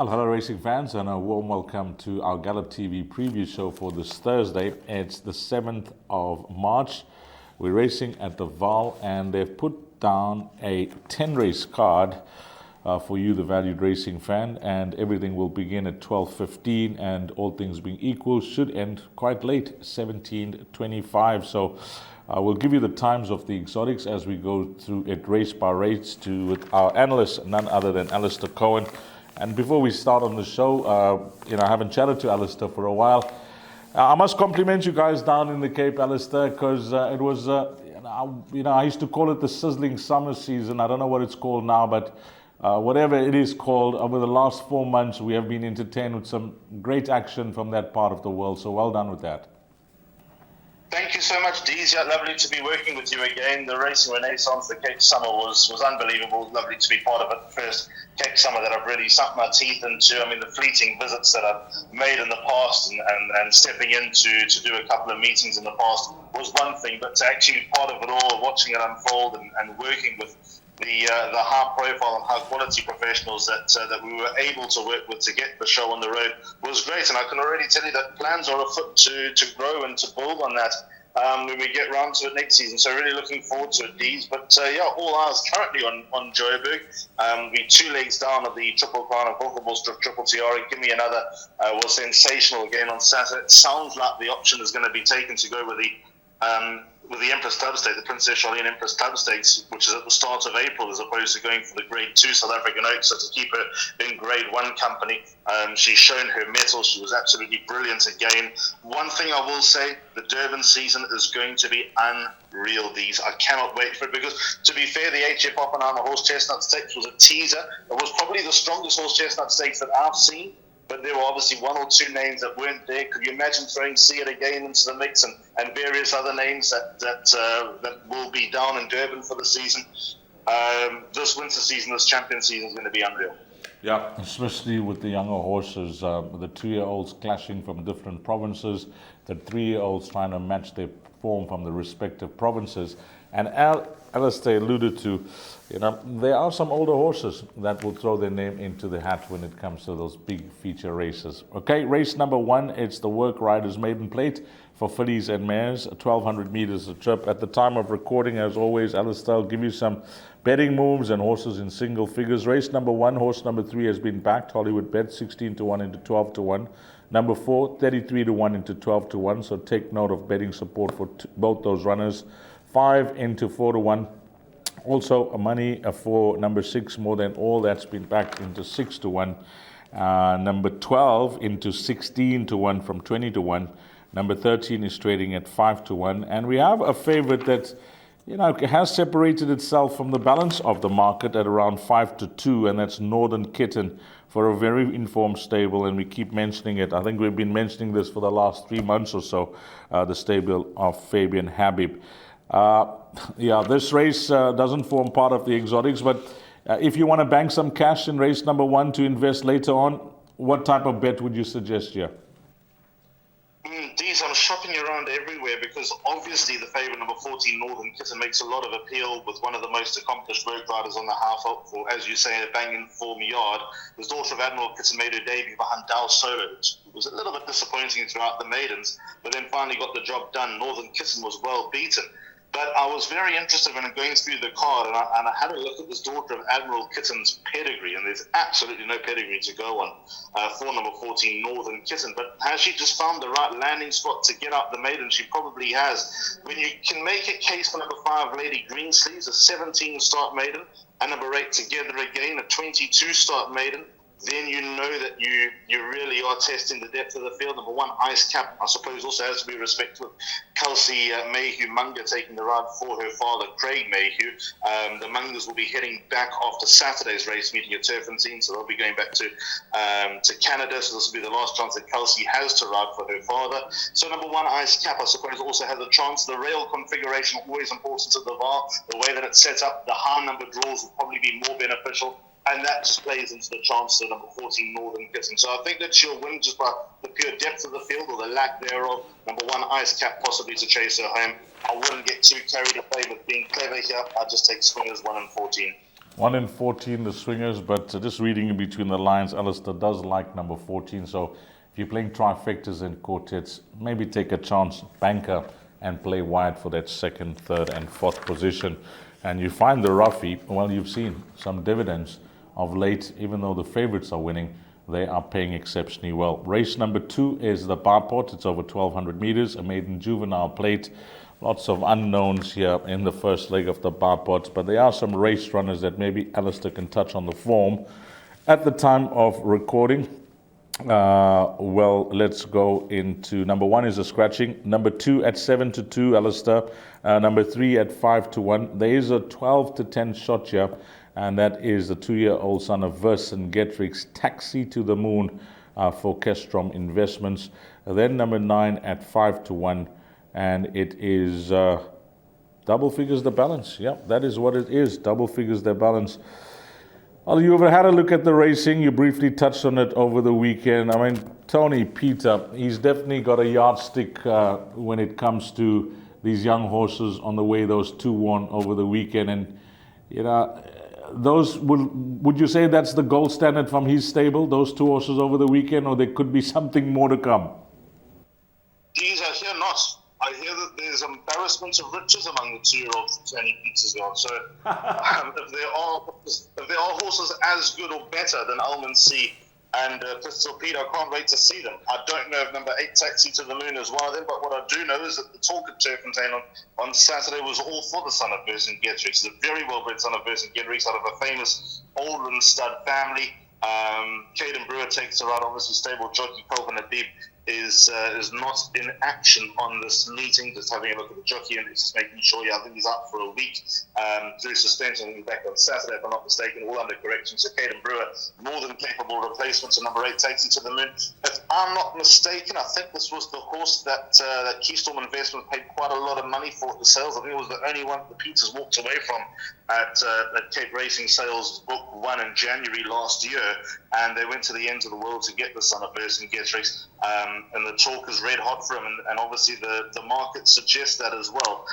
Hello racing fans, and a warm welcome to our Gallop TV preview show for this Thursday. It's the 7th of March. We're racing at the Vaal, and they've put down a 10 race card for you, the valued racing fan, and everything will begin at 12:15, and all things being equal should end quite late, 17:25. So we'll give you the times of the exotics as we go through it race by race with our analyst, none other than Alistair Cohen. And before we start on the show, I haven't chatted to Alistair for a while. I must compliment you guys down in the Cape, Alistair, because it was, I used to call it the sizzling summer season. I don't know what it's called now, but whatever it is called, over the last 4 months, we have been entertained with some great action from that part of the world. So well done with that. Thank you so much, Deez. Yeah, lovely to be working with you again. The racing renaissance, the Cape Summer was unbelievable. Lovely to be part of it. First Cape Summer that I've really sunk my teeth into. I mean, the fleeting visits that I've made in the past and stepping in to do a couple of meetings in the past was one thing, but to actually be part of it all, watching it unfold and working with the high profile and high quality professionals that we were able to work with to get the show on the road was great. And I can already tell you that plans are afoot to grow and to build on that when we get round to it next season. So really looking forward to it, Deez. But all eyes currently on Joburg. We 2 legs down of the Triple Crown of Hollywoodbets Triple Tiara. Give Me Another was sensational again on Saturday. It sounds like the option is going to be taken to go with the Empress Club Stakes, the Princess Charlene Empress Club Stakes, which is at the start of April, as opposed to going for the Grade 2 South African Oaks. So to keep her in Grade 1 company, she's shown her mettle. She was absolutely brilliant again. One thing I will say, the Durban season is going to be unreal, These. I cannot wait for it, because to be fair, the HF Oppenheimer Horse Chestnut Stakes was a teaser. It was probably the strongest Horse Chestnut Stakes that I've seen. But there were obviously 1 or 2 names that weren't there. Could you imagine throwing See It Again into the mix and various other names that will be down in Durban for the season? This winter season, this champion season is going to be unreal. Yeah, especially with the younger horses, the 2-year-olds clashing from different provinces, the 3-year-olds trying to match their form from the respective provinces. And Alistair alluded to, there are some older horses that will throw their name into the hat when it comes to those big feature races. Okay, race number 1, it's the Work Riders Maiden Plate for fillies and mares, 1,200 meters a trip. At the time of recording, as always, Alistair will give you some betting moves and horses in single figures. Race number 1, horse number 3 has been backed. Hollywoodbets 16-1 into 12-1. Number 4, 33-1 into 12-1. So take note of betting support for both those runners. 5 into 4-1. Also, money for number 6, more than all that's been backed into 6-1. Number 12 into 16-1 from 20-1. Number 13 is trading at 5-1. And we have a favorite that, has separated itself from the balance of the market at around 5-2, and that's Northern Kitten for a very informed stable, and we keep mentioning it. I think we've been mentioning this for the last 3 months or so, the stable of Fabian Habib. This race doesn't form part of the exotics, but if you want to bank some cash in race number 1 to invest later on, what type of bet would you suggest here? Deez, I'm shopping around everywhere, because obviously the favourite number 14, Northern Kitten, makes a lot of appeal with one of the most accomplished road riders on the half up for, as you say, a banging form yard. His daughter of Admiral Kitten made her debut behind Dow Solo, which was a little bit disappointing throughout the maidens, but then finally got the job done. Northern Kitten was well beaten. But I was very interested when going through the card, and I had a look at this daughter of Admiral Kitten's pedigree, and there's absolutely no pedigree to go on for number 14, Northern Kitten. But has she just found the right landing spot to get up the maiden? She probably has. When you can make a case for number 5, Lady Greensleeves, a 17-start maiden, and number 8, Together Again, a 22-start maiden, then you know that you really are testing the depth of the field. Number 1, Ice Cap, I suppose, also has to be respected with Kelsey Mayhew Munga taking the ride for her father, Craig Mayhew. The Mungas will be heading back after Saturday's race meeting at Turfentine, so they'll be going back to Canada. So this will be the last chance that Kelsey has to ride for her father. So number 1, Ice Cap, I suppose, also has a chance. The rail configuration always important to the Vaal. The way that it's set up, the high number draws will probably be more beneficial. And that just plays into the chance of number 14, Northern Kitten. So I think that she'll win just by the pure depth of the field, or the lack thereof. Number 1, Ice Cap, possibly to chase her home. I wouldn't get too carried away with being clever here. I'd just take swingers 1 and 14. 1 in 14, the swingers, but just reading in between the lines, Alistair does like number 14. So if you're playing trifectas and quartets, maybe take a chance, banker, and play wide for that second, third, and fourth position. And you find the roughie, well, you've seen some dividends of late, even though the favorites are winning, they are paying exceptionally well. Race number 2 is the Barport. It's over 1,200 meters, a maiden juvenile plate. Lots of unknowns here in the first leg of the Barport, but there are some race runners that maybe Alistair can touch on the form. At the time of recording, well, let's go into number 1 is a scratching. Number 2 at 7-2, Alistair. Number 3 at 5-1. There is a 12-10 shot here, and that is the 2-year-old son of Vercingetorix, Taxi to the Moon for Kestrom Investments. Then number 9 at 5-1, and it is double figures the balance. Yeah, that is what it is. Double figures the balance. Well, you ever had a look at the racing? You briefly touched on it over the weekend. I mean, Tony Peter, he's definitely got a yardstick when it comes to these young horses on the way those 2 won over the weekend. And, you know, those would you say that's the gold standard from his stable, those 2 horses over the weekend, or there could be something more to come? Geez, I hear not. I hear that there's embarrassment of riches among the 2-year-olds from Tony Peets as well. So if there are horses as good or better than Almond C and Pistol Pete, I can't wait to see them. I don't know if number 8 Taxi to the Moon is one of them, but what I do know is that the talk at Turffontein on Saturday was all for the son of Vercingetorix, the very well-bred son of Vercingetorix out of a famous Oldland stud family. Caden Brewer takes her out. Obviously, stable jockey Colvin Habib is not in action on this meeting, just having a look at the jockey and just making sure. I think he's out for a week through suspension. He's back on Saturday, if I'm not mistaken, all under correction. So Caden Brewer, more than capable replacement to number 8 Taxi to the Moon. If I'm not mistaken, I think this was the horse that Keystorm Investment paid quite a lot of money for at the sales. I think it was the only one the Peters walked away from at Cape Racing Sales Book 1 in January last year, and they went to the ends of the world to get the son of Vercingetorix. And the talk is red hot for him, and obviously the market suggests that as well.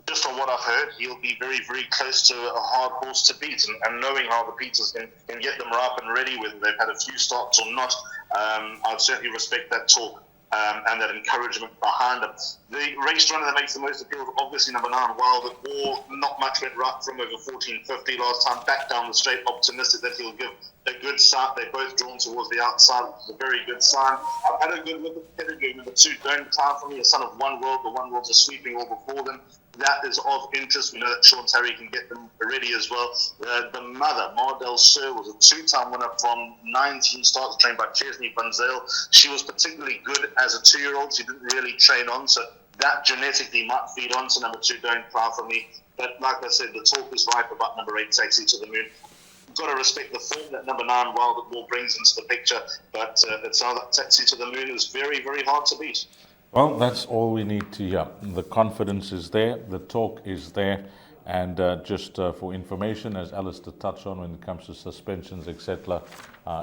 Just from what I've heard, he'll be very, very close to a hard horse to beat, and knowing how the Peters can get them ripe and ready, whether they've had a few starts or not, I'd certainly respect that talk and that encouragement behind him. The race runner that makes the most appeal is obviously number 9, Wild at War. Not much went right from over 14.50 last time. Back down the straight, optimistic that he'll give a good start. They're both drawn towards the outside, which is a very good sign. I've had a good look at pedigree. Number 2, Don't Cloud for me, a son of One World. The One World's a sweeping all before them. That is of interest. We know that Sean Terry can get them ready as well. The mother, Mardel Sir, was a 2-time winner from 19 starts, trained by Chesney Bunzale. She was particularly good as a 2-year-old. She didn't really train on, so that genetically might feed on to number 2, Don't Cloud for me. But like I said, the talk is ripe about number 8, Taxi to the Moon. Got to respect the form that number 9, Wild at War, brings into the picture, but it's how that Taxi to the Moon is very, very hard to beat. Well, that's all we need to hear. The confidence is there, the talk is there, and just for information, as Alistair touched on when it comes to suspensions, etc.,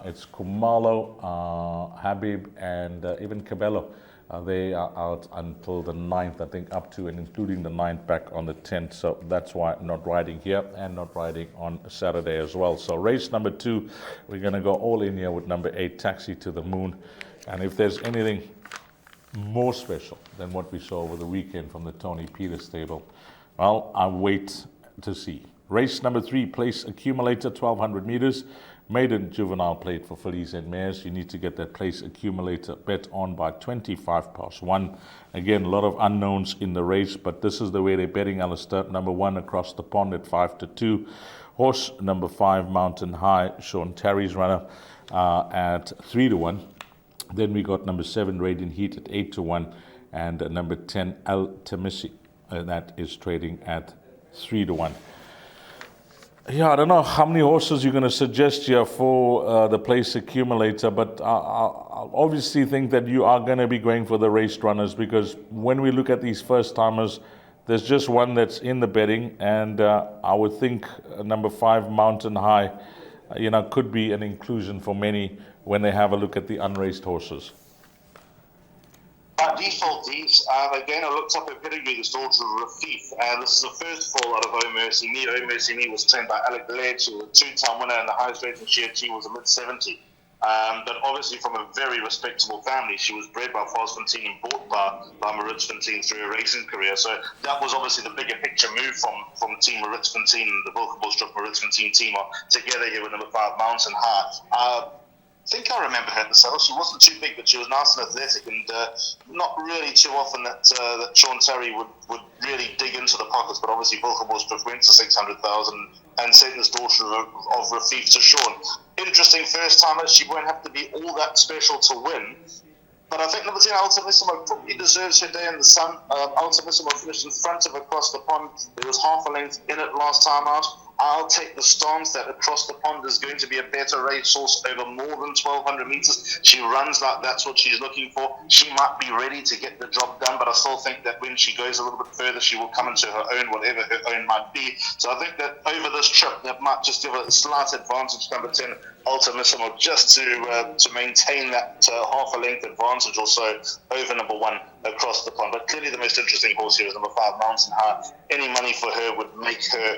it's Kumalo, Habib, and even Cabello. They are out until the 9th, I think, up to and including the 9th back on the 10th. So that's why not riding here and not riding on Saturday as well. So race number 2, we're going to go all in here with number 8, Taxi to the Moon. And if there's anything more special than what we saw over the weekend from the Tony Peters stable, well, I wait to see. Race number 3, Place Accumulator, 1,200 meters. Maiden juvenile plate for fillies and mares. You need to get that Place Accumulator bet on by 1. Again, a lot of unknowns in the race, but this is the way they're betting, Alistair. Number 1 Across the Pond at 5-2. Horse number 5 Mountain High, Sean Terry's runner, at 3-1. Then we got number 7 Radiant Heat at 8-1, and number 10 El Temisi, that is trading at 3-1. Yeah, I don't know how many horses you're going to suggest here for the Place Accumulator, but I obviously think that you are going to be going for the race runners, because when we look at these first timers, there's just one that's in the betting, and I would think number 5 Mountain High, could be an inclusion for many when they have a look at the unraced horses. By default, these, again, I looked up her pedigree, this daughter of Rafif, and this is the first fall out of Oh Mercy Me. Oh Mercy Me was trained by Alec Laird. She was a two-time winner, and the highest rating she achieved was a mid-70. But obviously from a very respectable family. She was bred by Fars Fontaine and bought by Maurits Fontaine through her racing career. So that was obviously the bigger picture move from Team Maurits Fontaine and the Wilkenbos Maurits Fontaine team are together here with number 5, Mountain High. I think I remember her at the sale. She wasn't too big, but she was nice and athletic, and not really too often that Sean Terry would really dig into the pockets. But obviously, Wilkenbos went to 600,000 and sent his daughter of Rafif to Sean. Interesting first timer. She won't have to be all that special to win. But I think number 10, Altissimo, probably deserves her day in the sun. Altissimo finished in front of Across the Pond. There was half a length in it last time out. I'll take the stance that Across the Pond is going to be a better racehorse over more than 1,200 metres. She runs like that's what she's looking for. She might be ready to get the job done, but I still think that when she goes a little bit further, she will come into her own, whatever her own might be. So I think that over this trip, that might just give a slight advantage, number 10, Ultimissimo, just to maintain that half a length advantage or so over number 1, Across the Pond. But clearly the most interesting horse here is number 5, Mountain High. Any money for her would make her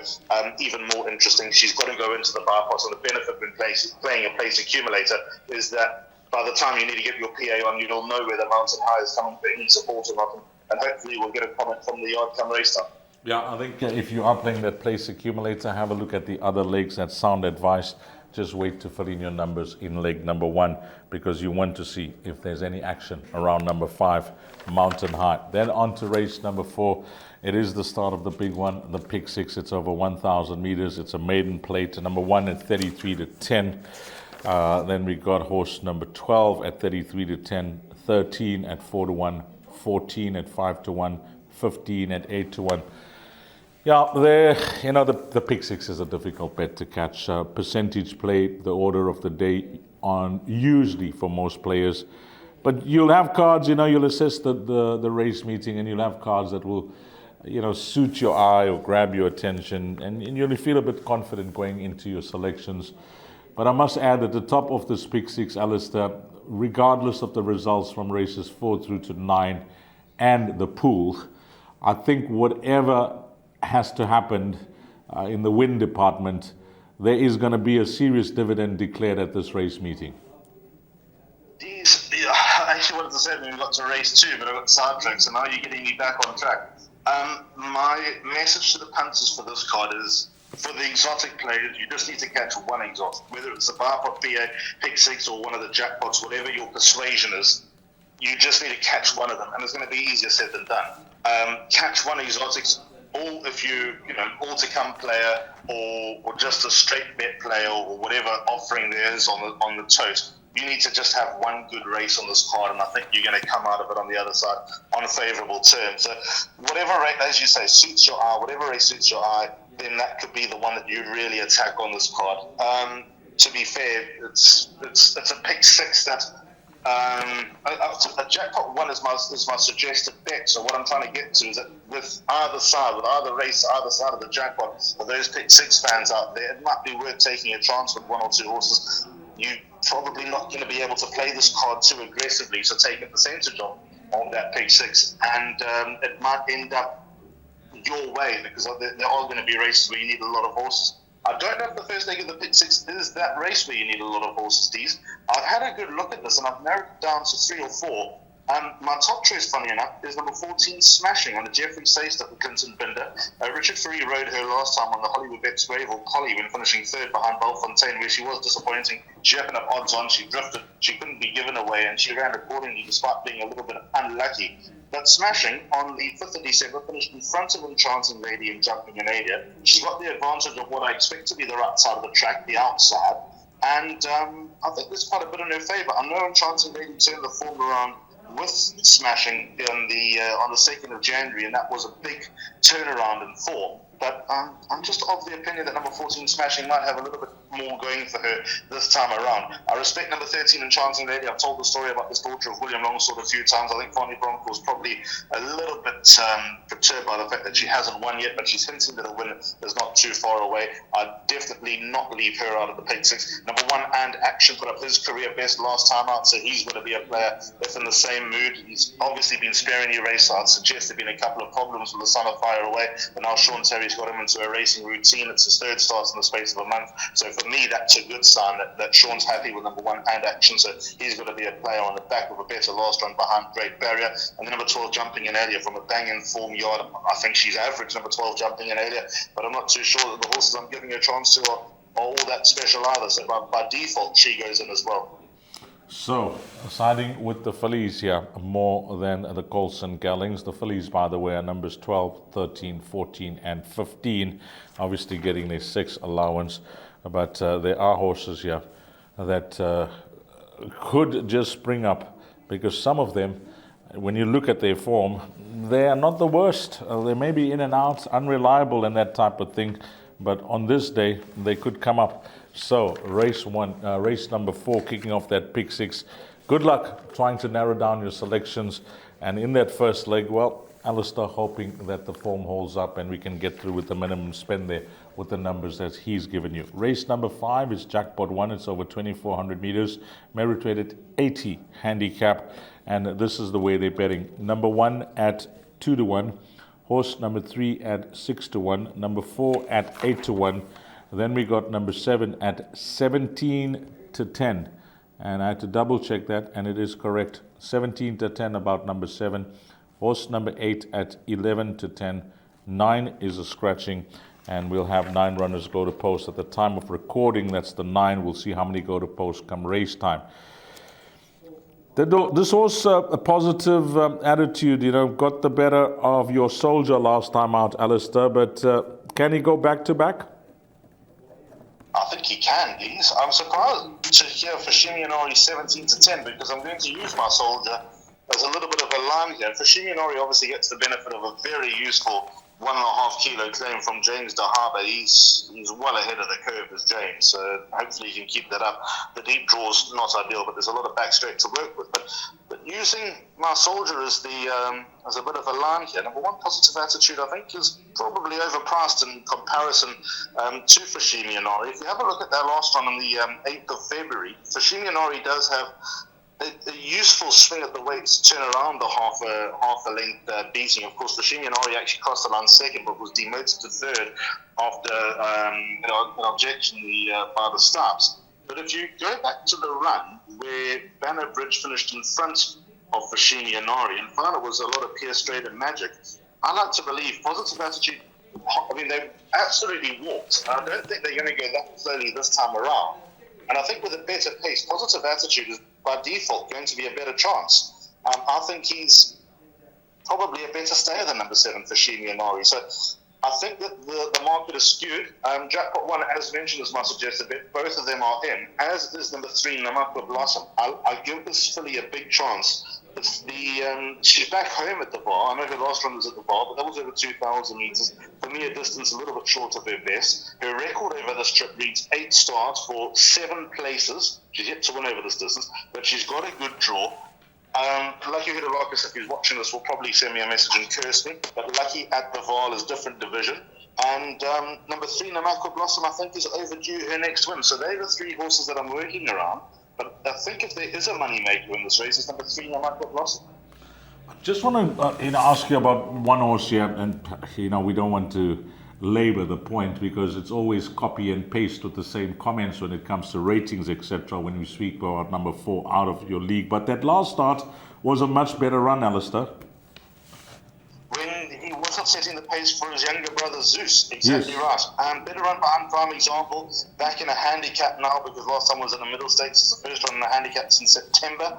even more interesting. She's got to go into the bypass, and the benefit when playing a place accumulator is that by the time you need to get your PA on, you'll know where the Mountain High is coming for any support or not, and hopefully we'll get a comment from the yard come race time. Yeah, I think if you are playing that place accumulator, have a look at the other legs. That's sound advice. Just wait to fill in your numbers in leg number 1, because you want to see if there's any action around number 5, Mountain High. Then on to race number 4. It is the start of the big one, the Pick 6. It's over 1,000 meters. It's a maiden plate. Number 1 at 33 to 10. Then we got horse number 12 at 33 to 10, 13 at 4 to 1, 14 at 5 to 1, 15 at 8 to 1. Yeah, the Pick 6 is a difficult bet to catch. Percentage play, the order of the day on usually for most players. But you'll have cards, you'll assess the race meeting, and you'll have cards that will, suit your eye or grab your attention, and you'll feel a bit confident going into your selections. But I must add, at the top of this Pick 6, Alistair, regardless of the results from races 4 through to 9 and the pool, I think whatever has to happen in the win department, there is going to be a serious dividend declared at this race meeting. I actually wanted to say that we got to race 2, but I got sidetracked, so now you're getting me back on track. My message to the punters for this card is, for the exotic players, you just need to catch one exotic, whether it's the Barpot PA, Pick 6, or one of the jackpots, whatever your persuasion is. You just need to catch one of them, and it's going to be easier said than done. Catch one exotic. If you all to come player or just a straight bet player or whatever offering there is on the tote, you need to just have one good race on this card, and I think you're going to come out of it on the other side on favourable terms. So whatever race, as you say, suits your eye, whatever race suits your eye, then that could be the one that you really attack on this card. To be fair, it's a Pick 6 that. A jackpot 1 is my suggested bet. So what I'm trying to get to is that with either race, either side of the jackpot, for those Pick 6 fans out there, it might be worth taking a chance with 1 or 2 horses. You're probably not going to be able to play this card too aggressively, so take a percentage of that Pick 6, and it might end up your way, because there are going to be races where you need a lot of horses. I don't know if the first leg of the Pick 6 is that race where you need a lot of horses, D's. I've had a good look at this, and I've narrowed it down to 3 or 4. My top choice, funny enough, is number 14, Smashing, on the Jeffrey Sayster for Clinton Binder. Richard Ferree rode her last time on the Hollywoodbets Greyville collie when finishing 3rd behind Vaal Fontaine, where she was disappointing. She opened up odds on, she drifted, she couldn't be given away, and she ran accordingly despite being a little bit unlucky. But Smashing, on the 5th of December, finished in front of Enchanting Lady and Jumping Anadia. She's got the advantage of what I expect to be the right side of the track, the outside, and I think there's quite a bit in her favour. I know Enchanting Lady turned the form around with Smashing on the 2nd of January, and that was a big turnaround in form. But I'm just of the opinion that number 14, Smashing, might have a little bit more going for her this time around. I respect number 13, Enchanting Lady. I've told the story about this daughter of William Longsword a few times. I think Fanny Bronco was probably a little bit perturbed by the fact that she hasn't won yet, but she's hinting that a win is not too far away. I'd definitely not leave her out of the pick six. Number 1, And Action, put up his career best last time out, so he's going to be a player that's in the same mood. He's obviously been sparingly raced, so I'd suggest there have been a couple of problems with the Son of Fire away, but now Sean Terry's got him into a racing routine. It's his third start in the space of a month, so for me that's a good sign that Sean's happy with number 1, And Action, so he's going to be a player on the back of a better last run behind Great Barrier. And then number 12, Jumping in Earlier, from a banging form yard. I think she's average, number 12, Jumping in Earlier, but I'm not too sure that the horses I'm giving her a chance to are all that special either, so by default she goes in as well. So, siding with the fillies here more than the Colts and Gallings. The fillies, by the way, are numbers 12, 13, 14, and 15. Obviously getting their 6 allowance. But there are horses here that could just spring up, because some of them, when you look at their form, they are not the worst. They may be in and out, unreliable and that type of thing. But on this day, they could come up. So, race number 4, kicking off that pick 6. Good luck trying to narrow down your selections. And in that first leg, well, Alistair hoping that the form holds up and we can get through with the minimum spend there with the numbers that he's given you. Race number 5 is Jackpot 1. It's over 2,400 meters, merit rated 80 handicap. And this is the way they're betting. Number 1 at 2-1. Horse number 3 at 6-1. Number 4 at 8-1. Then we got number 7 at 17-10. And I had to double check that, and it is correct. 17-10 about number 7. Horse number 8 at 11-10. 9 is a scratching, and we'll have 9 runners go to post at the time of recording. That's the 9. We'll see how many go to post come race time. This horse, a positive attitude, got the better of your Soldier last time out, Alistair, but can he go back to back? I think he can, Dees. I'm surprised to hear Fascinianori 17-10, because I'm going to use my Soldier as a little bit of a line here. Fascinianori obviously gets the benefit of a very useful 1.5 kilo claim from James de Harbour. He's well ahead of the curve as James, so hopefully he can keep that up. The deep draw's not ideal, but there's a lot of backstraight to work with. But using my Soldier as a bit of a line here, number 1, Positive Attitude, I think is probably overpriced in comparison to Fascinianori. If you have a look at their last run on the 8th of February, Fascinianori does have a useful swing at the weights to turn around the half a length beating. Of course, Fascinianori actually crossed the line second, but was demoted to third after an objection by the stops. But if you go back to the run where Banner Bridge finished in front of Fascinianori and found it was a lot of Pierce Strait and Magic, I like to believe Positive Attitude, they absolutely walked. I don't think they're going to go that slowly this time around. And I think with a better pace, Positive Attitude is by default going to be a better chance. I think he's probably a better stayer than number 7, Fascinianori. So I think that the market is skewed. Jackpot 1, as mentioned, is my suggested bet. Both of them are in, as is number 3, Namakwa Blossom. I give this filly a big chance. She's back home at the Vaal. I know her last run was at the Vaal, but that was over 2,000 metres. For me, a distance a little bit short of her best. Her record over this trip reads 8 starts for 7 places. She's yet to win over this distance, but she's got a good draw. Lucky Hudalakis, if he's watching this, will probably send me a message and curse me. But Lucky at the Vaal is different division. And number 3, Namakwa Blossom, I think is overdue her next win. So they're the 3 horses that I'm working around. But I think if there is a moneymaker in this race, it's number 3, Namakwa Blossom. I just want to ask you about one horse here, and we don't want to labor the point because it's always copy and paste with the same comments when it comes to ratings, etc. when we speak about number 4 out of your league. But that last start was a much better run, Alistair. When he wasn't setting the pace for his younger brother Zeus, exactly yes. Right. Better run behind Prime Example, back in a handicap now because last time was in the middle stakes. It's the first run in a handicap since September.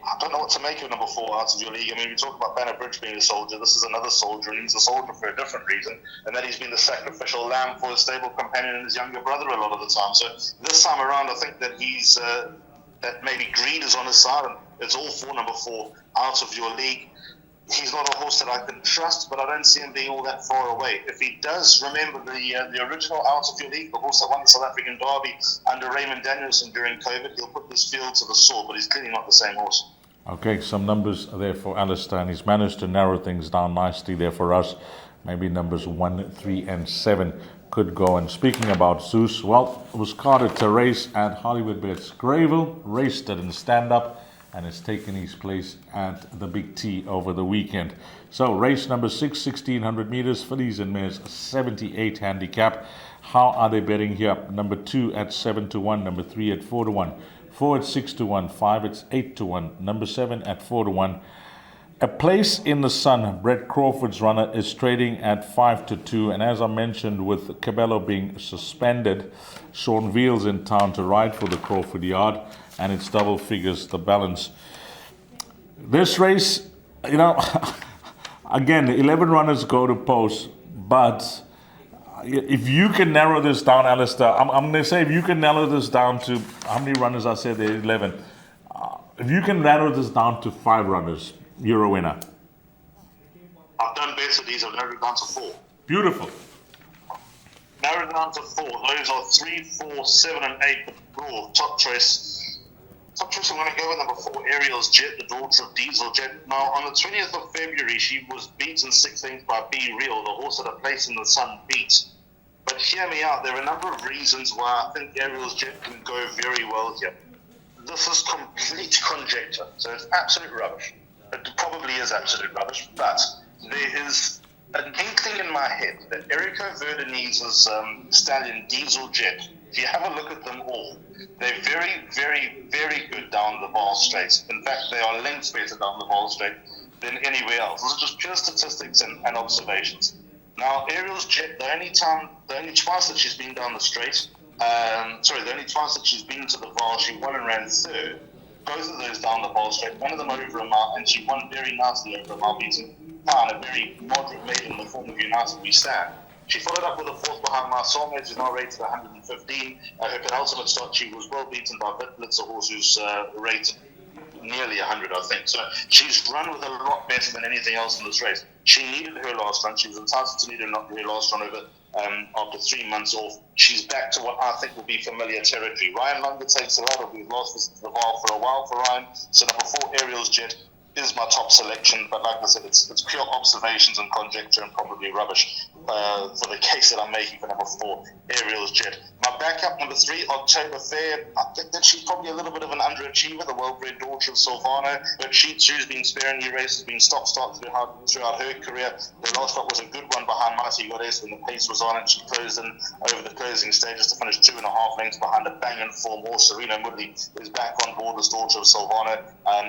I don't know what to make of number 4 out of your league. I mean, we talk about Banner Bridge being a soldier. This is another soldier, and he's a soldier for a different reason, and that he's been the sacrificial lamb for his stable companion and his younger brother a lot of the time. So this time around, I think that he's that maybe greed is on his side, and it's all for number 4 out of your league. he's not a horse that I can trust, but I don't see him being all that far away. If he does remember the original Out of Your League, the horse that won the South African Derby under Raymond Danielson during COVID, he'll put this field to the sword, but he's clearly not the same horse. Okay, some numbers there for Alistair, and he's managed to narrow things down nicely there for us. Maybe numbers 1, 3, and 7 could go. And speaking about Zeus, well, it was carded to race at Hollywoodbets Greyville, raced it in stand-up, and has taken his place at the Big T over the weekend. So race number 6, 1600 meters, fillies and mares, 78 handicap. How are they betting here? Number 2 at 7 to 1, number 3 at 4 to 1, 4 at 6 to 1, 5 at 8 to 1, number 7 at 4 to 1. A Place in the Sun, Brett Crawford's runner, is trading at 5 to 2. And as I mentioned, with Cabello being suspended, Sean Veal's in town to ride for the Crawford yard, and it's double figures the balance. This race, again, 11 runners go to post, but if you can narrow this down, Alistair, I'm going to say if you can narrow this down to, how many runners I said there, 11. If you can narrow this down to 5 runners, you're a winner. I've done better these. I've narrowed it down to 4. Beautiful. Narrowed down to 4. Those are 3, 4, 7, and 8. The broad top choice. Top choice, I'm going to go with number 4, Ariel's Jet, the daughter of Diesel Jet. Now, on the 20th of February, she was beaten 16th by Be Real, the horse that A Place in the Sun beat. But hear me out. There are a number of reasons why I think Ariel's Jet can go very well here. This is complete conjecture, so it's absolute rubbish. It probably is absolute rubbish, but there is an inkling in my head that Erico Verdenese's stallion Diesel Jet, if you have a look at them all, they're very, very, very good down the Vaal Straight. In fact, they are lengths better down the Vaal Straight than anywhere else. Those are just pure statistics and observations. Now, Ariel's Jet, the only twice that she's been down the straight, the only twice that she's been to the Vaal, she won and ran 3rd. Both of those down the Vaal Straight, one of them over a mile, and she won very nicely over a mile, beating a very moderate maiden in the form of United We Stand. She followed up with a 4th behind My Soulmate, who's now rated 115. Her penultimate start, she was well beaten by Vitblitz, a horse who's rated nearly 100, I think. So she's run with a lot better than anything else in this race. She needed her last run. She was entitled to need her last run over after 3 months off. She's back to what I think will be familiar territory. Ryan Longer takes her out. We've lost visit to the Vaal for a while for Ryan. So number 4, Ariel's Jet, is my top selection, but like I said, it's pure observations and conjecture and probably rubbish for the case that I'm making for number 4, Ariel's Jet. My backup, number 3, October Fair. I think that she's probably a little bit of an underachiever, the well-bred daughter of Silvano, but she too's been sparingly raced, been stop-start throughout her career. The last stop was a good one behind Mighty Goddess when the pace was on, and she closed in over the closing stages to finish 2.5 lengths behind a bang and form horse. Serena Moodley is back on board as daughter of Silvano.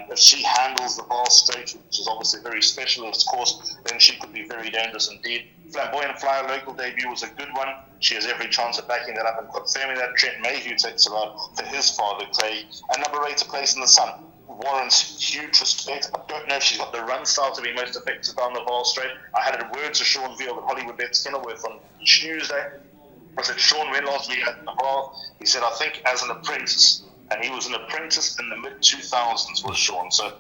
If she handles the Vaal Straight, which is obviously a very specialist course, then she could be very dangerous indeed. Flamboyant Flyer local debut was a good one. She has every chance of backing that up and confirming that. Trent Mayhew takes her out for his father, Craig. And number 8, A Place in the Sun, warrants huge respect. I don't know if she's got the run style to be most effective down the Vaal Straight. I had a word to Sean Veal at Hollywoodbets Kenilworth on Tuesday. I said, Sean went last week at the Vaal. He said, I think as an apprentice, and he was an apprentice in the mid-2000s was Sean. So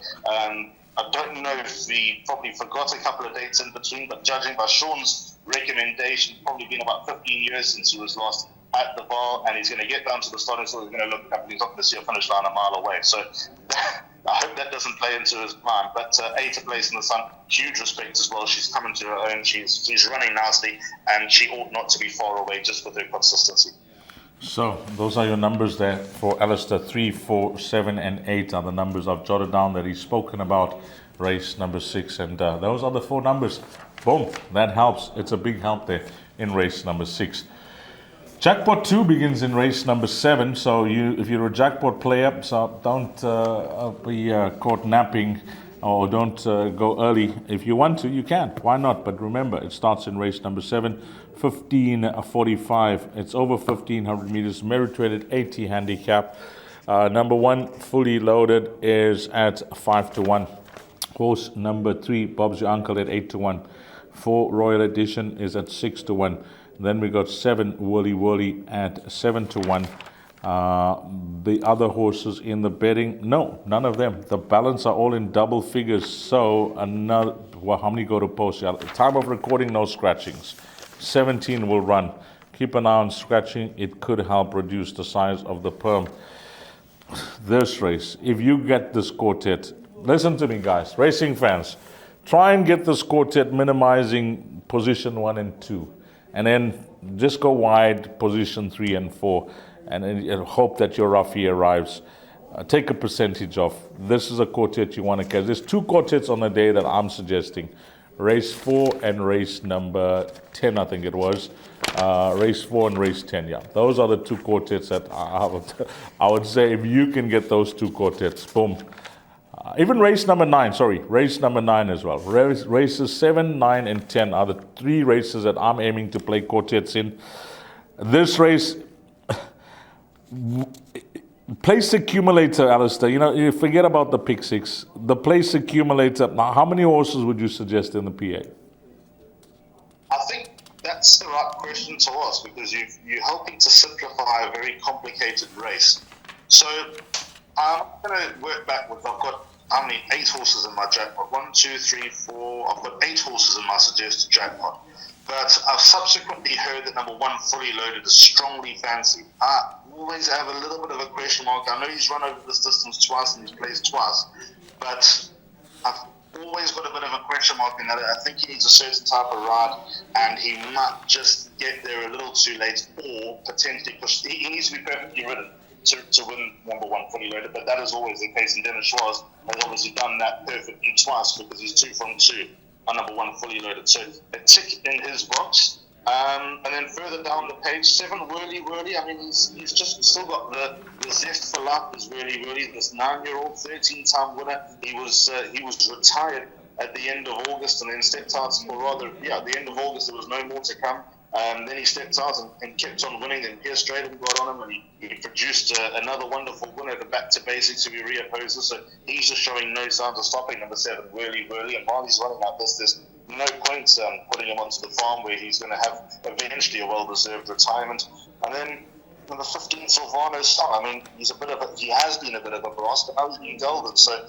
I don't know if he probably forgot a couple of dates in between, but judging by Sean's recommendation, probably been about 15 years since he was last at the Vaal, and he's going to get down to the starting, so he's going to look up, he's not going to see a finish line a mile away. So I hope that doesn't play into his mind. But 8, A Place in the Sun, huge respect as well. She's coming to her own. She's running nicely, and she ought not to be far away just with her consistency. So those are your numbers there for Alistair. 3, 4, 7, and 8 are the numbers I've jotted down that he's spoken about. Race number 6, and those are the 4 numbers. Boom, that helps. It's a big help there in race number 6. Jackpot 2 begins in race number 7. So if you're a jackpot player, so don't be caught napping, or don't go early. If you want to, you can. Why not? But remember, it starts in race number 7. 15:45. It's over 1,500 meters, merit-rated 80 handicap. Number 1, fully loaded, is at 5 to 1. Horse number 3, Bob's Your Uncle, at 8 to 1. 4, Royal Edition, is at 6 to 1. Then we got 7, Whirly Whirly, at 7 to 1. The other horses in the betting, no, none of them. The balance are all in double figures. So another, well, how many go to post? Yeah, time of recording, no scratchings. 17 will run. Keep an eye on scratching. It could help reduce the size of the perm. This race, if you get this quartet, listen to me guys, racing fans, try and get this quartet minimizing position 1 and 2, and then just go wide position 3 and 4, and then hope that your roughie arrives. Take a percentage off. This is a quartet you want to catch. There's 2 quartets on the day that I'm suggesting. Race 4 and race number 10, I think it was. Race 4 and race 10, yeah. Those are the 2 quartets that I would say if you can get those 2 quartets, boom. Even race number 9 as well. Races 7, 9, and 10 are the 3 races that I'm aiming to play quartets in. This race, place accumulator, Alistair. You forget about the pick 6. The place accumulator. Now, how many horses would you suggest in the PA? I think that's the right question to ask, because you're helping to simplify a very complicated race. So I'm going to work backwards. I've got, how many? 8 horses in my jackpot. 1, 2, 3, 4. I've got 8 horses in my suggested jackpot. But I've subsequently heard that number 1, Fully Loaded, is strongly fancied. I always have a little bit of a question mark. I know he's run over this distance twice and he's placed twice, but I've always got a bit of a question mark in that. I think he needs a certain type of ride, and he might just get there a little too late, or potentially push. He needs to be perfectly ridden to win number 1, Fully Loaded, but that is always the case, and Dennis Schwarz has obviously done that perfectly twice, because he's 2 from 2 on number 1, Fully Loaded. So a tick in his box. And then further down the page, 7, Whirly Whirly. I mean, he's just still got the zest for life. Is Whirly Whirly, this 9-year-old, 13-time winner. He was retired at the end of August, and then stepped out, or rather, at the end of August, there was no more to come. Then he stepped out and kept on winning. Then Pierre Straden got on him, and he produced another wonderful winner, the back to basics to be reopposes. So he's just showing no signs of stopping, number 7, Whirly Whirly. And while he's running like this, there's no point putting him onto the farm, where he's going to have eventually a well-deserved retirement. And then number 15, Silvano's Song. I mean, he has been a bit of a brass, but now he's been golden. So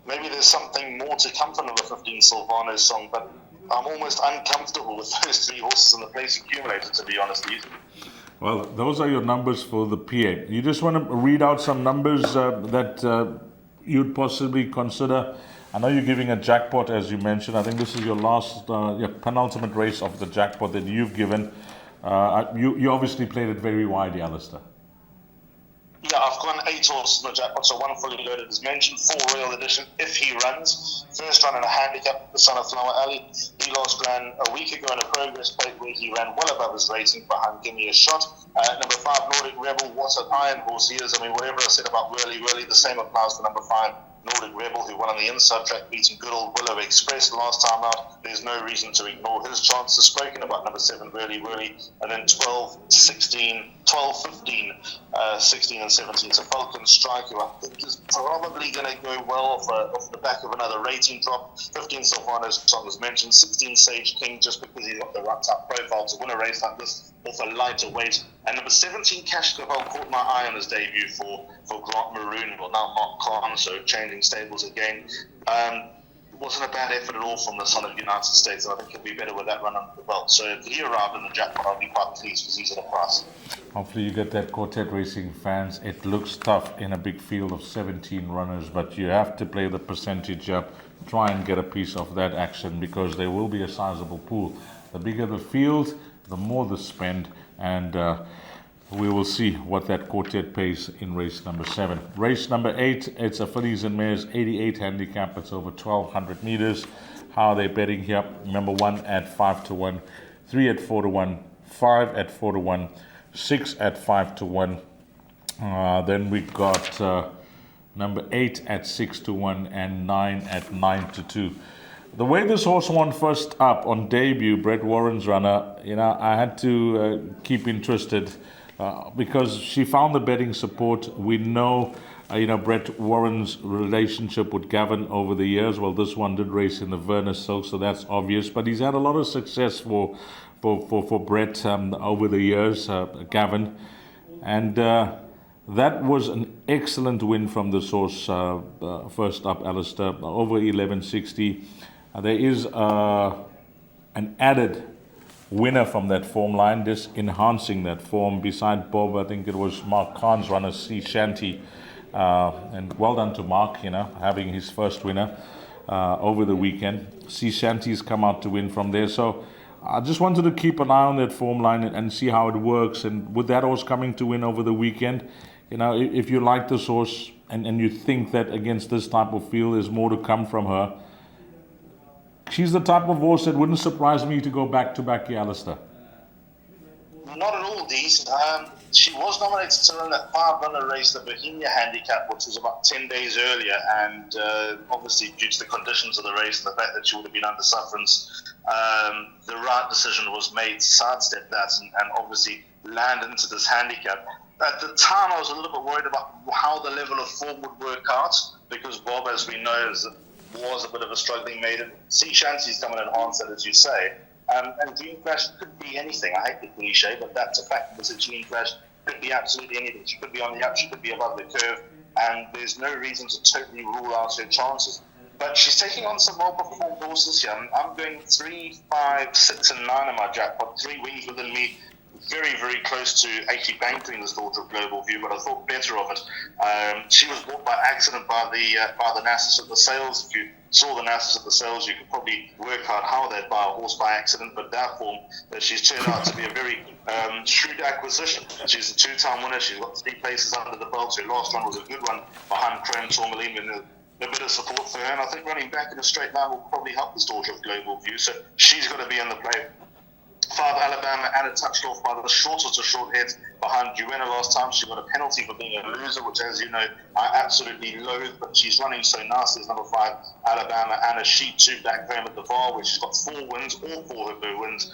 maybe there's something more to come from number 15, Silvano's Song. But I'm almost uncomfortable with those 3 horses in the place accumulator, to be honest with you. Well, those are your numbers for the PA. You just want to read out some numbers that you'd possibly consider. I know you're giving a jackpot, as you mentioned. I think this is your last, penultimate race of the jackpot that you've given. You obviously played it very widely, Alistair. Yeah, I've gone 8 horses in the jackpot, so 1 Fully Loaded is mentioned, 4 Royal Edition if he runs. First run in a handicap, the Son of Flower Alley. He last ran a week ago in a progress plate where he ran well above his rating behind Give Me a Shot. Number 5, Nordic Rebel, what an iron horse he is. I mean, whatever I said about Whirly Whirly, the same applies to number 5, Nordic Rebel, who won on the inside track, beating good old Willow Express last time out. There's no reason to ignore his chances. Spoken about number 7, Whirly Whirly, and then 12, 15, 16 and 17. So Falcon Strike, who I think is probably going to go well off the back of another rating drop. 15, Silvano's Song was mentioned. 16, Sage King, just because he's got the right type profile to win a race like this off a lighter weight. And number 17, Cash Caval, caught my eye on his debut for Grant Maroon, well now Mark Khan, so changing stables again. Wasn't a bad effort at all from the Son of United States, and I think he'll be better with that run under the belt. So if he arrived in the jackpot, I'll be quite pleased, because he's at a price. Hopefully you get that quartet racing, fans. It looks tough in a big field of 17 runners, but you have to play the percentage up, try and get a piece of that action, because there will be a sizable pool. The bigger the field, the more the spend, and we will see what that quartet pays in race number 7. Race number 8, it's a fillies and mares 88 handicap. It's over 1,200 meters. How are they betting here? Number 1 at 5 to 1, 3 at 4 to 1, 5 at 4 to 1, 6 at 5 to 1. Then we got number 8 at 6 to 1 and 9 at 9 to 2. The way this horse won first up on debut, Brett Warren's runner, I had to keep interested because she found the betting support. We know, Brett Warren's relationship with Gavin over the years. Well, this one did race in the Verna Silk, so that's obvious. But he's had a lot of success for Brett over the years, Gavin. And That was an excellent win from this horse. First up, Alistair, over 1160. There is an added winner from that form line, just enhancing that form. Beside Bob, I think it was Mark Khan's runner, Sea Shanty. And well done to Mark, having his first winner over the weekend. Sea Shanty's come out to win from there. So I just wanted to keep an eye on that form line and see how it works. And with that horse coming to win over the weekend, if you like this horse and you think that against this type of field there's more to come from her, she's the type of horse that wouldn't surprise me to go back-to-back here, Alistair. Not at all, Dees. She was nominated to run that 5-runner race, the Bohemia Handicap, which was about 10 days earlier, and obviously due to the conditions of the race and the fact that she would have been under sufferance, the right decision was made to sidestep that and obviously land into this handicap. At the time, I was a little bit worried about how the level of form would work out, because Bob, as we know, was a bit of a struggling maiden. Sea Shanty's come and enhance that, as you say. And Green Flash could be anything. I hate the cliche, but that's a fact. Because Green Flash could be absolutely anything. She could be on the up, she could be above the curve, and there's no reason to totally rule out her chances. But she's taking on some well-performed horses here. I'm going 3, 5, 6, and 9 in my jackpot. 3 wins within me. Very, very close to actually banking this daughter of Global View, but I thought better of it. She was bought by accident by the Nassus at the sales. If you saw the Nassus at the sales, you could probably work out how they'd buy a horse by accident, but that form, she's turned out to be a very shrewd acquisition. She's a 2-time winner. She's got 3 places under the belt. Her last one was a good one behind Chrome Tourmaline with a bit of support for her, and I think running back in a straight line will probably help this daughter of Global View, so she's got to be in the play. 5 Alabama, and it touched off by the shortest of short heads behind Duenna last time. She got a penalty for being a loser, which, as you know, I absolutely loathe, but she's running so nice. There's number 5 Alabama, and a sheep 2 back home at the Vaal, where she's got 4 wins, all 4 of her wins.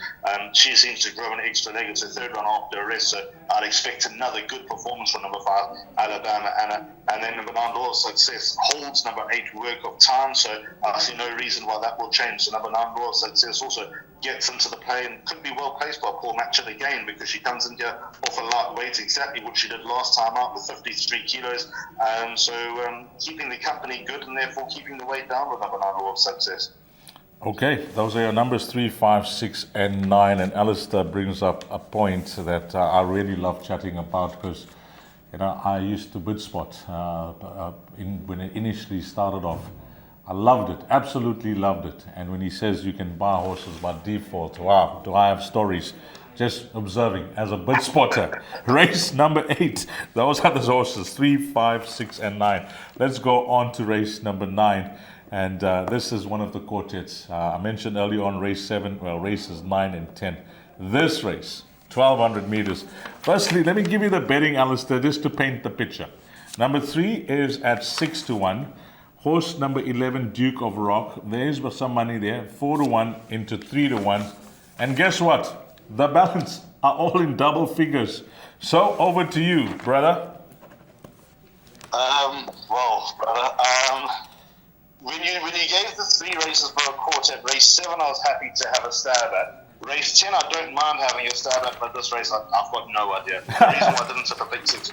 She seems to grow an extra leg. It's her 3rd run after a rest, so I'd expect another good performance from number 5 Alabama, Anna. And then number 9 Law Success holds number 8 Work of Time, so I see no reason why that will change. So number 9 Law Success also gets into the play and could be well placed by Paul Matchett again, because she comes in here off a light weight, exactly what she did last time out with 53 kilos. So keeping the company good and therefore keeping the weight down with number 9 Law of Success. Okay, those are your numbers 3, 5, 6, and 9. And Alistair brings up a point that I really love chatting about, because I used to bid spot when it initially started off. I loved it, absolutely loved it. And when he says you can buy horses by default, wow, do I have stories? Just observing as a bid spotter. Race number 8. Those are the horses, 3, 5, 6, and 9. Let's go on to race number 9. And this is one of the quartets. I mentioned earlier on race 7, well, races 9 and 10. This race, 1,200 meters. Firstly, let me give you the betting, Alistair, just to paint the picture. Number 3 is at 6-1. Horse number 11, Duke of Rock. There's some money there. 4-1 into 3-1. And guess what? The balance are all in double figures. So over to you, brother. When you gave the 3 races for a quartet, race 7 I was happy to have a stab at. Race 10 I don't mind having a stab at, but this race I've got no idea. The reason why I didn't set a big 6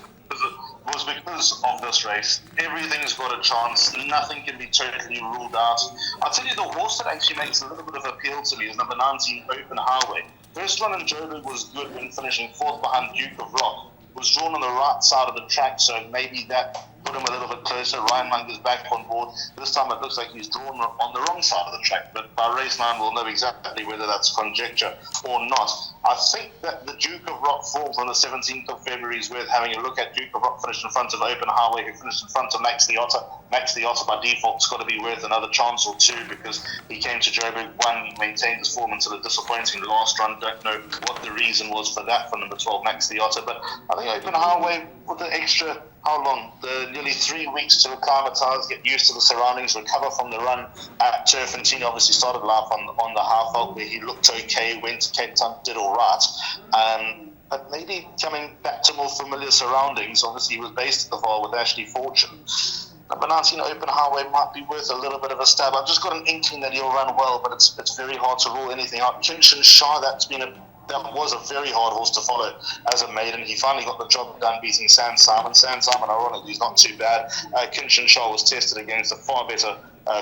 was because of this race. Everything's got a chance. Nothing can be totally ruled out. I'll tell you, the horse that actually makes a little bit of appeal to me is number 19, Open Highway. First run in Joburg was good when finishing 4th behind Duke of Rock. Was drawn on the right side of the track, so maybe that put him a little bit closer. Ryan Munger's back on board. This time it looks like he's drawn on the wrong side of the track, but by race 9 we'll know exactly whether that's conjecture or not. I think that the Duke of Rock form from the 17th of February is worth having a look at. Duke of Rock finished in front of Open Highway, who finished in front of Max the Otter. Max the Otter by default's got to be worth another chance or 2, because he came to Joburg, won, maintained his form until a disappointing last run. Don't know what the reason was for that for number 12, Max the Otter, but I think Open Highway with the extra, how long? The nearly 3 weeks to acclimatise, get used to the surroundings, recover from the run at Turfentine. Obviously started life on the half out where he looked okay, went to Cape Town, did all right. But maybe coming back to more familiar surroundings. Obviously he was based at the Vaal with Ashley Fortune. Number 19, Open Highway, might be worth a little bit of a stab. I've just got an inkling that he'll run well, but it's very hard to rule anything out. Kinshin Shah, that's been a that was a very hard horse to follow as a maiden. He finally got the job done beating San Simon. San Simon, ironically, is not too bad. Kinshin Shah was tested against a far better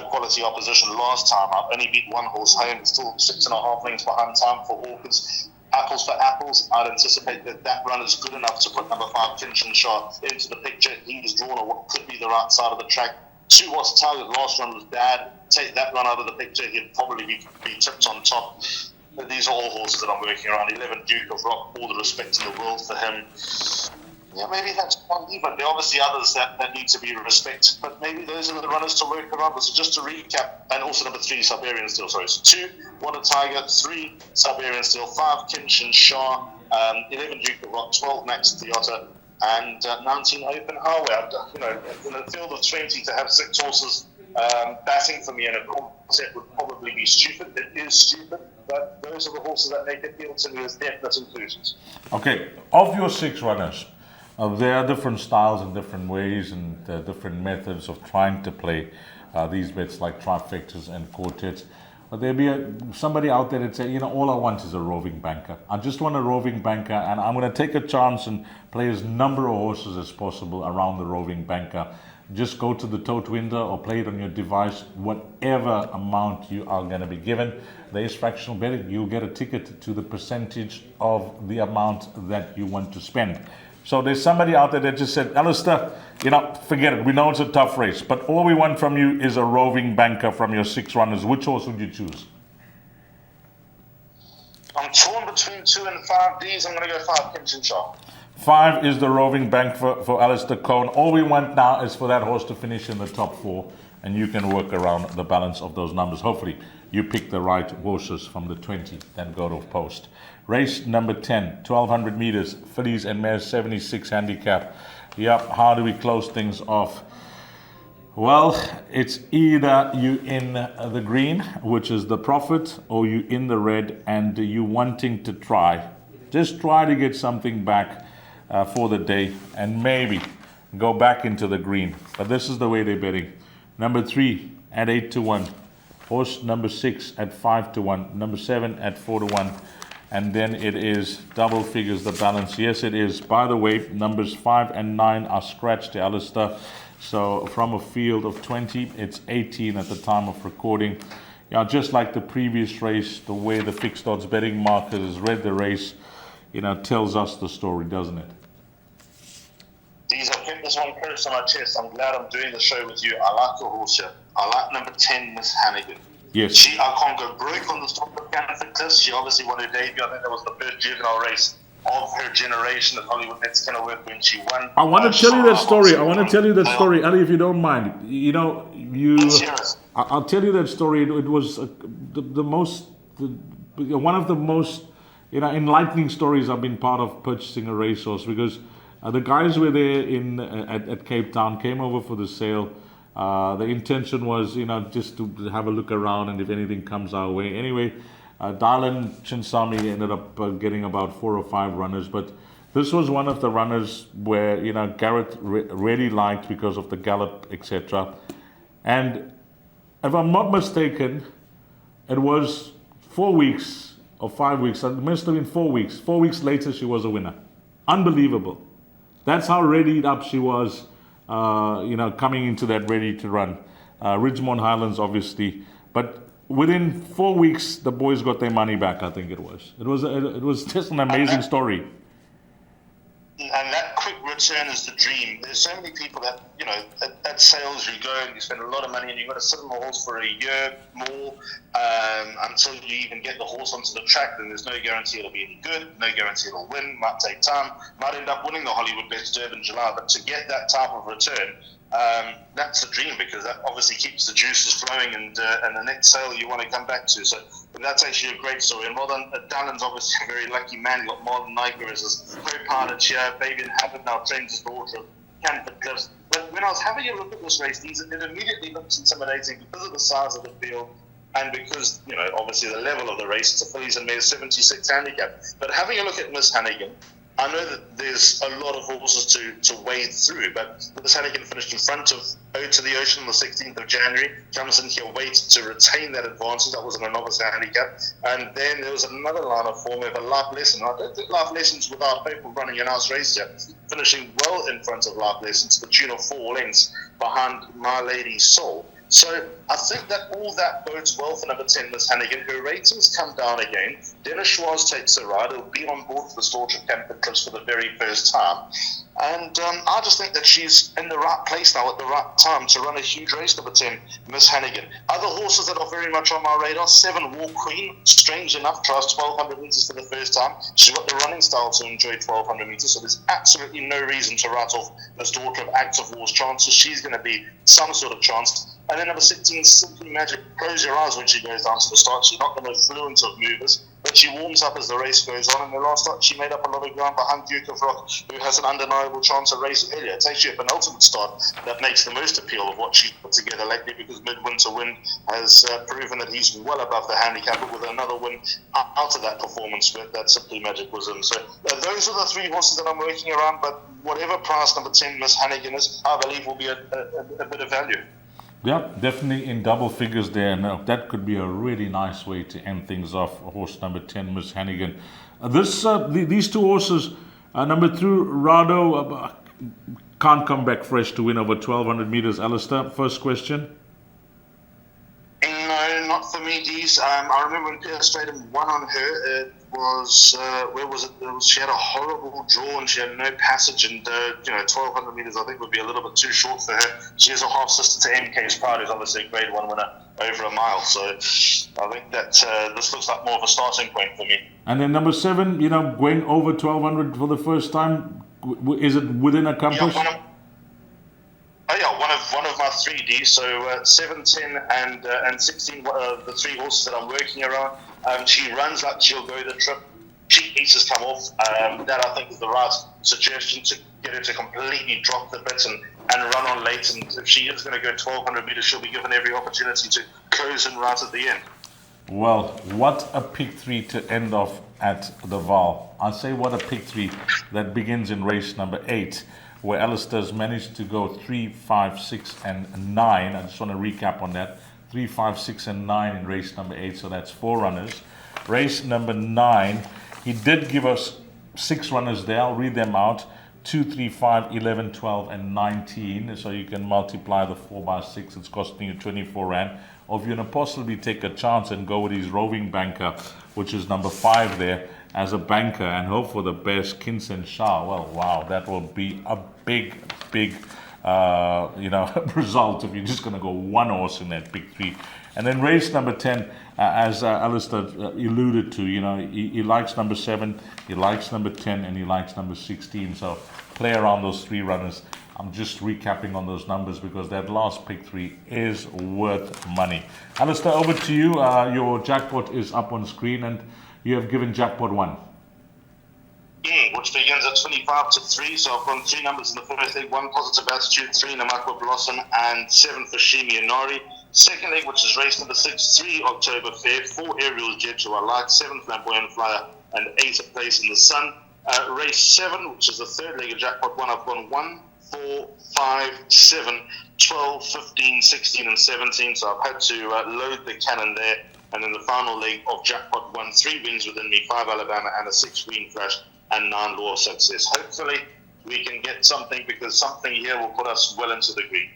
quality opposition last time up. Only beat one horse home. Still 6.5 lengths behind Time for Hawkins. Apples for apples, I'd anticipate that run is good enough to put number 5, Kinshin Shah, into the picture. He's drawn on what could be the right side of the track. 2 was target. Last run was bad. Take that run out of the picture, he'd probably be tipped on top. But these are all horses that I'm working around. 11 Duke of Rock, all the respect in the world for him. Yeah, maybe that's one even. There are obviously others that need to be respected, but maybe those are the runners to work around. So just to recap, and also number 3, Siberian Steel. Sorry, so 2, Water Tiger, 3, Siberian Steel, 5, Kinshin Shah, 11 Duke of Rock, 12, Max Theater, and 19, Open Highway. You know, in a field of 20 to have 6 horses batting for me in a concept would probably be stupid. It is stupid, but those are the horses that make it feel to me as definite inclusions. Okay, of your 6 runners, there are different styles and different ways and different methods of trying to play these bets, like trifectas and quartets. But there'll be somebody out there that say, you know, all I want is a roving banker. I just want a roving banker, and I'm going to take a chance and play as number of horses as possible around the roving banker. Just go to the tote window or play it on your device, whatever amount you are going to be given. There is fractional betting. You'll get a ticket to the percentage of the amount that you want to spend. So there's somebody out there that just said, Alistair, you know, forget it. We know it's a tough race, but all we want from you is a roving banker from your 6 runners. Which horse would you choose? I'm torn between 2 and 5 Ds. I'm going to go 5, Kinshin Shah. 5 is the roving bank for Alistair Cohn. All we want now is for that horse to finish in the top 4, and you can work around the balance of those numbers. Hopefully, you pick the right horses from the 20 that go to post. Race number 10, 1,200 meters, fillies and mares, 76 handicap. Yep, how do we close things off? Well, it's either you in the green, which is the profit, or you in the red and you wanting to try. Just try to get something back for the day and maybe go back into the green. But this is the way they're betting. Number 3 at 8-1. Horse number 6 at 5-1. Number 7 at 4-1. And then it is double figures the balance. Yes, it is. By the way, numbers 5 and 9 are scratched, Alistair. So from a field of 20, it's 18 at the time of recording. Yeah, just like the previous race, the way the fixed odds betting markers read the race, you know, tells us the story, doesn't it? These, I've kept this one close on my chest. I'm glad I'm doing the show with you. I like your horse here. I like number 10, Miss Hannigan. Yes. I can't go broke on the top of Canada Cliffs. She obviously won her debut. I think that was the first juvenile race of her generation at Hollywoodbets Kenilworth when she won. I want to tell you that story. Ali, if you don't mind. You know, I'll tell you that story. It was one of the most, you know, enlightening stories I've been part of purchasing a racehorse, because the guys were there at Cape Town, came over for the sale. The intention was, you know, just to have a look around and if anything comes our way. Anyway, Dylan Chinsami ended up getting about 4 or 5 runners, but this was one of the runners where, you know, Garrett really liked because of the gallop, etc. And if I'm not mistaken, it was 4 weeks or 5 weeks. It must have been 4 weeks. 4 weeks later, she was a winner. Unbelievable. That's how readied up she was. You know, coming into that ready to run. Ridgemont Highlands, obviously, but within 4 weeks, the boys got their money back. I think it was. It was just an amazing story. And that quick return is the dream. There's so many people that, you know, at sales you go and you spend a lot of money and you've got to sit on the horse for a year more until you even get the horse onto the track. Then there's no guarantee it'll be any good, no guarantee it'll win, might take time, might end up winning the Hollywoodbets Durbanville in July. But to get that type of return, that's the dream, because that obviously keeps the juices flowing and the next sale you want to come back to. So that's actually a great story. And well done, Dylan's obviously a very lucky man. He got Martin Niger as his co-pilot here. Baby Habit now trains his daughter, Canford Cliffs. But when I was having a look at this race, it immediately looks intimidating because of the size of the field and because, you know, obviously the level of the race. It's a fillies and mares 76 handicap. But having a look at Miss Hannigan, I know that there's a lot of horses to wade through, but this Hannigan finished in front of Ode to the Ocean on the 16th of January. Comes in here, waited to retain that advantage. That was in a novice handicap. And then there was another line of form of a Life Lesson. I don't think Life Lesson's without hope of running an house race here. Finishing well in front of Life Lesson to the tune of 4 lengths behind My Lady's Soul. So I think that all that bodes well for number 10, Miss Hannigan. Her ratings come down again. Dennis Schwartz takes a ride. He'll be on board for the Storch of Camden Cliffs for the very first time. And I just think that she's in the right place now at the right time to run a huge race, number 10, Miss Hannigan. Other horses that are very much on my radar, 7, War Queen. Strange enough, tries 1,200 metres for the first time. She's got the running style to enjoy 1,200 metres, so there's absolutely no reason to write off this daughter of Active War's chances. She's going to be some sort of chance. And then number 16, Simply Magic. Close your eyes when she goes down to the start. She's not the most fluent of movers, but she warms up as the race goes on. And the last start, she made up a lot of ground behind Duke of Rock, who has an undeniable chance of race earlier. It's actually a penultimate start that makes the most appeal of what she's put together lately, because Midwinter Wind has proven that he's well above the handicap, but with another win out of that performance that Simply Magic was in. So those are the 3 horses that I'm working around, but whatever price number 10, Miss Hannigan is, I believe will be a bit of value. Yeah, definitely in double figures there. Now, that could be a really nice way to end things off. Horse number 10, Miss Hannigan. These 2 horses, number 2, Rado, can't come back fresh to win over 1,200 meters. Alistair, first question. No, not for me, Dees. I remember when Peter Stratum won on her, it was, where was it? She had a horrible draw and she had no passage, and 1,200 meters I think would be a little bit too short for her. She is a half sister to MK's Pride, who's obviously a grade 1 winner over a mile. So I think that this looks like more of a starting point for me. And then number 7, going over 1,200 for the first time, is it within a compass? One of my 3D. So 7, 10, and 16, the 3 horses that I'm working around. She runs like she'll go the trip. Cheek pieces come off. That I think is the right suggestion to get her to completely drop the bit and run on late. And if she is going to go 1,200 meters, she'll be given every opportunity to close in right at the end. Well, what a pick 3 to end off at the Vaal. I say what a pick 3 that begins in race number 8, where Alistair's managed to go 3, 5, 6, and 9. I just want to recap on that. 3, 5, 6, and 9 in race number 8, so that's 4 runners. Race number 9, he did give us 6 runners there. I'll read them out. 2, 3, 5, 11, 12, and 19. So you can multiply the 4 by 6. It's costing you 24 Rand. Or if you want to possibly take a chance and go with his roving banker, which is number 5 there, as a banker, and hope for the best, Kinsen Shah. Well, wow, that will be a big result if you're just going to go 1 horse in that pick 3. And then race number 10, as Alistair alluded to, he likes number 7, he likes number 10, and he likes number 16. So play around those 3 runners. I'm just recapping on those numbers because that last pick 3 is worth money. Alistair, over to you. Your jackpot is up on screen, and you have given jackpot 1. Which begins at 25 to 3. So I've gone 3 numbers in the first leg: 1 Positive Attitude, 3 Namakwa Blossom, and 7 for Shimi Inari. Second leg, which is race number 6, 3 October Fair, 4 Aerial Jet, who I like, 7 Flamboyant Flyer, and 8 A Place in the Sun. Race 7, which is the third leg of jackpot 1, I've gone 1, 4, 5, 7, 12, 15, 16, and 17. So I've had to load the cannon there. And then the final leg of jackpot 1, 3 wins within me, 5 Alabama, and a 6 Green Flash, and 9 Law of Success. Hopefully we can get something, because something here will put us well into the green.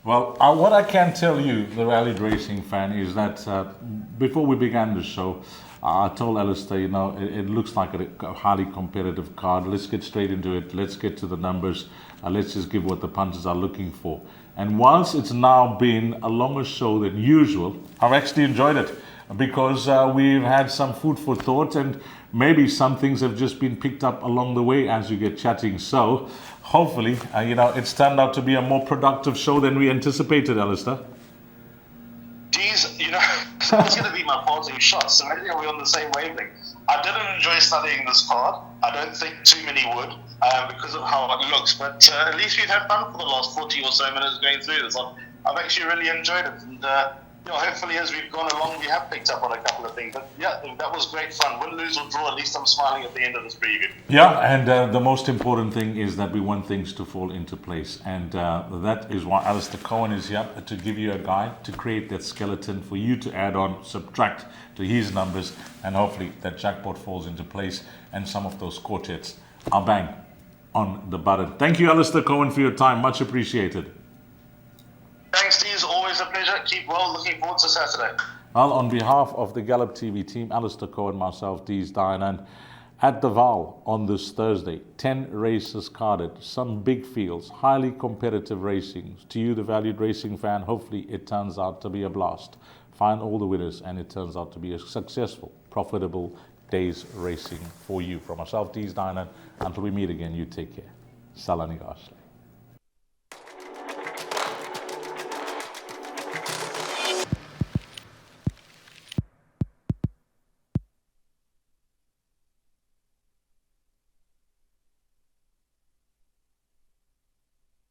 Well, what I can tell you, the rallied racing fan, is that before we began the show, I told Alistair, it looks like a highly competitive card. Let's get straight into it. Let's get to the numbers. Let's just give what the punters are looking for. And whilst it's now been a longer show than usual, I've actually enjoyed it, because we've had some food for thought, and maybe some things have just been picked up along the way as you get chatting. So hopefully, it's turned out to be a more productive show than we anticipated, Alistair. Geez, that's going to be my parting shot, so maybe we're on the same wavelength. I didn't enjoy studying this card. I don't think too many would, because of how it looks, but at least we've had fun for the last 40 or so minutes going through this. I've actually really enjoyed it, and Yeah, hopefully as we've gone along, we have picked up on a couple of things. But yeah, that was great fun. Win, lose or draw, at least I'm smiling at the end of this preview. Yeah, and the most important thing is that we want things to fall into place. And that is why Alistair Cohen is here, to give you a guide, to create that skeleton for you to add on, subtract to his numbers, and hopefully that jackpot falls into place and some of those quartets are bang on the button. Thank you, Alistair Cohen, for your time. Much appreciated. Thanks, Steve. Always a pleasure. Keep well. Looking forward to Saturday. Well, on behalf of the Gallop TV team, Alistair Cohen, myself, Dees Dianan, at the Vaal on this Thursday, 10 races carded, some big fields, highly competitive racing. To you, the valued racing fan, hopefully it turns out to be a blast. Find all the winners and it turns out to be a successful, profitable day's racing for you. From myself, Dees Dianan, until we meet again, you take care. Salani Ashley.